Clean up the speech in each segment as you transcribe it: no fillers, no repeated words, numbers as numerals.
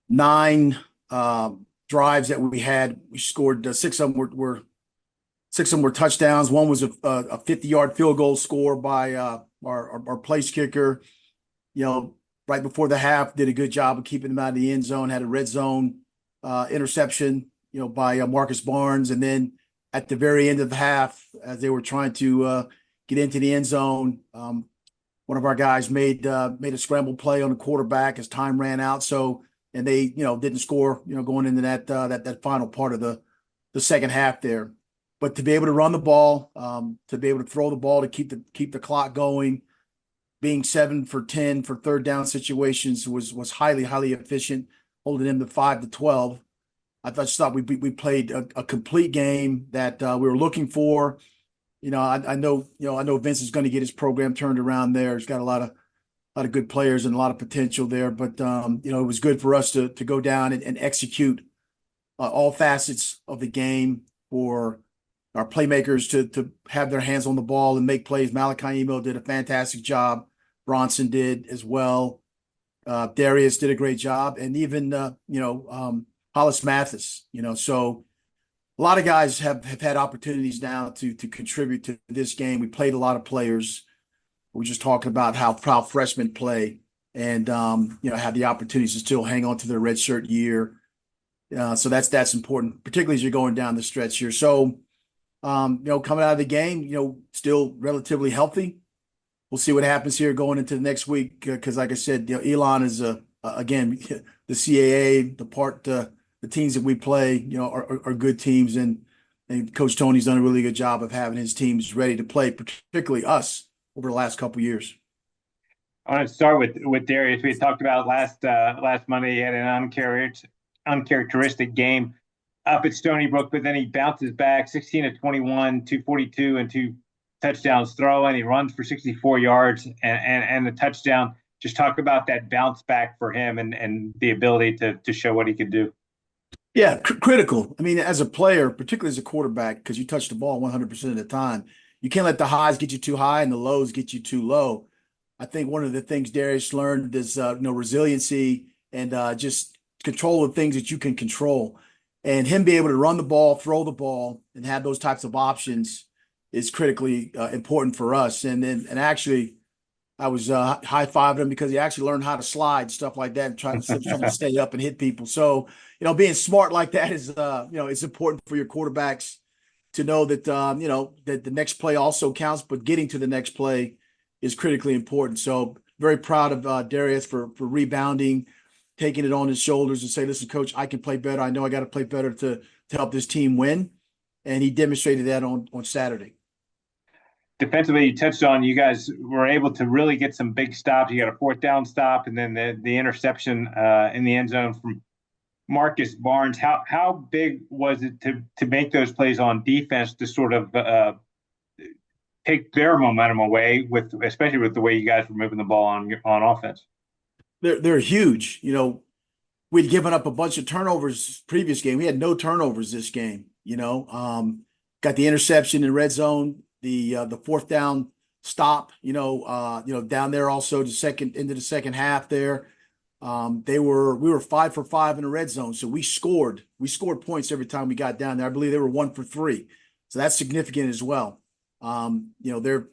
nine drives that we had. We scored six of them were touchdowns. One was a 50-yard field goal score by our place kicker. You know, right before the half, did a good job of keeping them out of the end zone. Had a red zone interception, by Marcus Barnes, and then at the very end of the half, as they were trying to get into the end zone, one of our guys made a scramble play on the quarterback as time ran out. So, and they didn't score, going into that final part of the second half there. But to be able to run the ball, to be able to throw the ball to keep the clock going, being 7 for 10 for third down situations was highly efficient, holding them to 5-12. I thought we played a complete game that we were looking for. I know Vince is going to get his program turned around there. He's got a lot of good players and a lot of potential there. But it was good for us to go down and execute all facets of the game, for our playmakers to have their hands on the ball and make plays. Malachi Emo did a fantastic job. Bronson did as well. Darius did a great job, and even Hollis Mathis. So a lot of guys have had opportunities now to contribute to this game. We played a lot of players. We're just talking about how freshmen play, and have the opportunities to still hang on to their redshirt year. So that's important, particularly as you're going down the stretch here. So coming out of the game, still relatively healthy. We'll see what happens here going into the next week, because, like I said, Elon is again, the CAA, the teams that we play, are good teams, and Coach Tony's done a really good job of having his teams ready to play, particularly us, over the last couple of years. I want to start with Darius. We talked about last Monday. He had an uncharacteristic game up at Stony Brook, but then he bounces back 16 of 21, 242, and two touchdowns throw, and he runs for 64 yards and the touchdown. Just talk about that bounce back for him and the ability to show what he could do. Yeah, critical. I mean, as a player, particularly as a quarterback, because you touch the ball 100% of the time, you can't let the highs get you too high and the lows get you too low. I think one of the things Darius learned is resiliency and just control of things that you can control. And him being able to run the ball, throw the ball, and have those types of options is critically important for us. And actually, I was high-fiving him because he actually learned how to slide, stuff like that, and trying to stay up and hit people. So, being smart like that is, it's important for your quarterbacks to know that, that the next play also counts, but getting to the next play is critically important. So very proud of Darius for rebounding, taking it on his shoulders and say, listen, coach, I can play better. I know I got to play better to help this team win. And he demonstrated that on Saturday. Defensively, you touched on, you guys were able to really get some big stops. You got a fourth down stop, and then the interception in the end zone from Marcus Barnes. How big was it to make those plays on defense to sort of take their momentum away, especially with the way you guys were moving the ball on offense? They're huge. We'd given up a bunch of turnovers previous game. We had no turnovers this game. Got the interception in red zone, the fourth down stop. Down there also into the second half there. We were 5 for 5 in the red zone, so we scored points every time we got down there. I believe they were 1 for 3, so that's significant as well. Their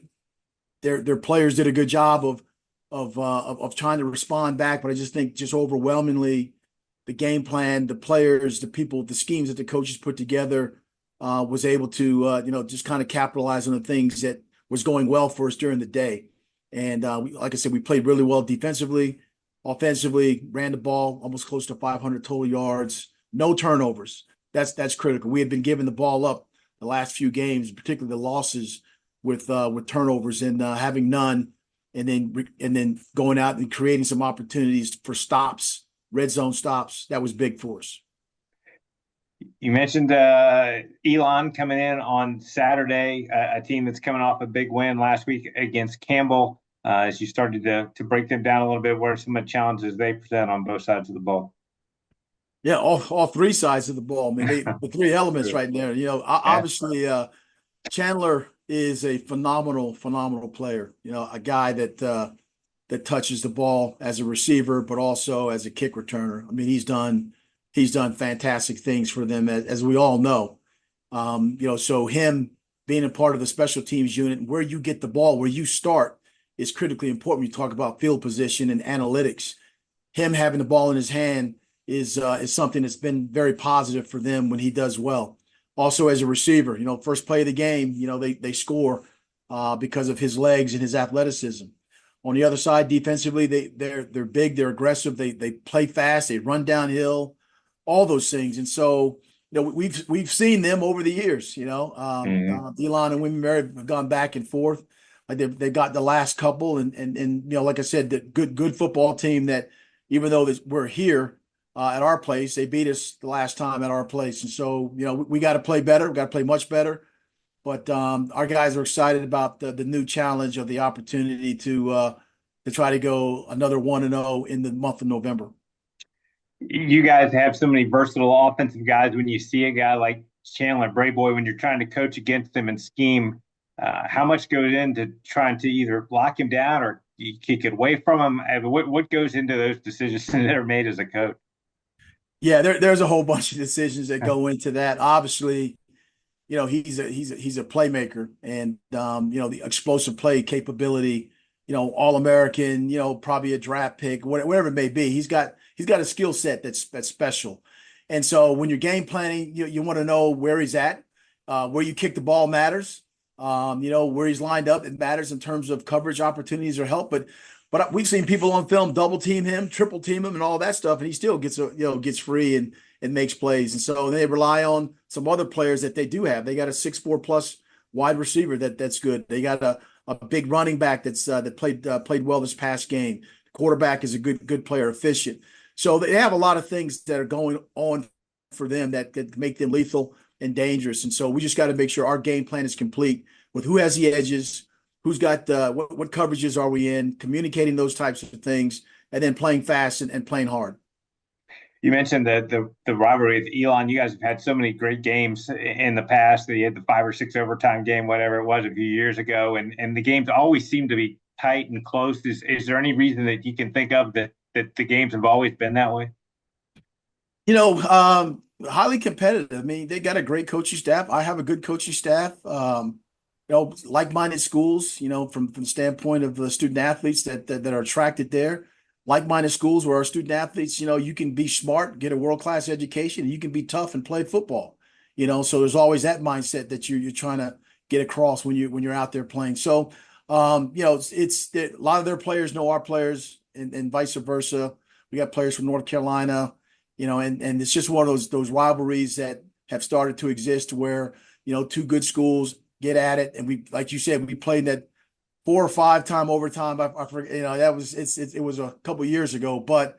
players did a good job of trying to respond back, but I just think overwhelmingly the game plan, the players, the people, the schemes that the coaches put together was able to just kind of capitalize on the things that was going well for us during the day. And like I said, we played really well defensively. Offensively, ran the ball almost close to 500 total yards, no turnovers. That's critical. We had been giving the ball up the last few games, particularly the losses with turnovers, and having none, and then going out and creating some opportunities for stops, red zone stops. That was big for us. You mentioned Elon coming in on Saturday, a team that's coming off a big win last week against Campbell. As you started to break them down a little bit, what are some of the challenges they present on both sides of the ball? Yeah, all three sides of the ball. I mean, the three elements right there. Obviously, Chandler is a phenomenal player. A guy that that touches the ball as a receiver, but also as a kick returner. I mean, he's done fantastic things for them, as we all know. So him being a part of the special teams unit, where you get the ball, where you start, is critically important. When you talk about field position and analytics. Him having the ball in his hand is something that's been very positive for them when he does well. Also, as a receiver, first play of the game, they score because of his legs and his athleticism. On the other side, defensively, they're big, they're aggressive, they play fast, they run downhill, all those things. And so, we've seen them over the years. Mhm. Elon and Wimberry have gone back and forth. Like they got the last couple, and like I said, the good football team that even though we're here at our place, they beat us the last time at our place. And so, we got to play better. We got to play much better. But our guys are excited about the new challenge of the opportunity to try to go another 1-0 in the month of November. You guys have so many versatile offensive guys. When you see a guy like Chandler Brayboy, when you're trying to coach against him and scheme, how much goes into trying to either lock him down or you kick it away from him? What goes into those decisions that are made as a coach? Yeah, there's a whole bunch of decisions that go into that. Obviously, he's a playmaker, and the explosive play capability, All American, probably a draft pick, whatever it may be. He's got a skill set that's special. And so when you're game planning, you want to know where he's at, where you kick the ball matters. Where he's lined up, it matters in terms of coverage opportunities or help. But we've seen people on film double team him, triple team him, and all that stuff, and he still gets free and makes plays. And so they rely on some other players that they do have. They got a 6'4" plus wide receiver that's good. They got a big running back that played well this past game. Quarterback is a good player, efficient. So they have a lot of things that are going on for them that make them lethal and dangerous. And so we just got to make sure our game plan is complete with who has the edges, who's got what coverages are we in, communicating those types of things, and then playing fast and playing hard. You mentioned the rivalry with Elon. You guys have had so many great games in the past. You had the 5 or 6 overtime game, whatever it was, a few years ago, and the games always seem to be tight and close. Is there any reason that you can think of that the games have always been that way? Highly competitive. I mean, they got a great coaching staff. I have a good coaching staff. Like-minded schools. From the standpoint of the student athletes that are attracted there. Like-minded schools where our student athletes, you can be smart, get a world-class education, and you can be tough and play football. So there's always that mindset that you're trying to get across when you're out there playing. So, it's a lot of their players know our players, and vice versa. We got players from North Carolina, and it's just one of those rivalries that have started to exist where two good schools get at it, and we, like you said, we played that 4 or 5 time overtime. I forget, it was a couple years ago, but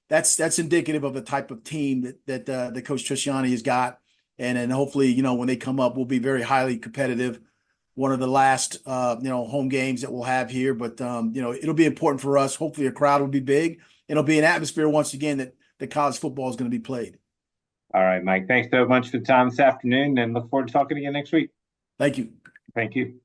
that's indicative of the type of team that the Coach Trisciani has got, and hopefully when they come up, we'll be very highly competitive. One of the last home games that we'll have here, but it'll be important for us. Hopefully, a crowd will be big. It'll be an atmosphere once again that college football is going to be played. All right, Mike. Thanks so much for the time this afternoon, and look forward to talking again next week. Thank you. Thank you.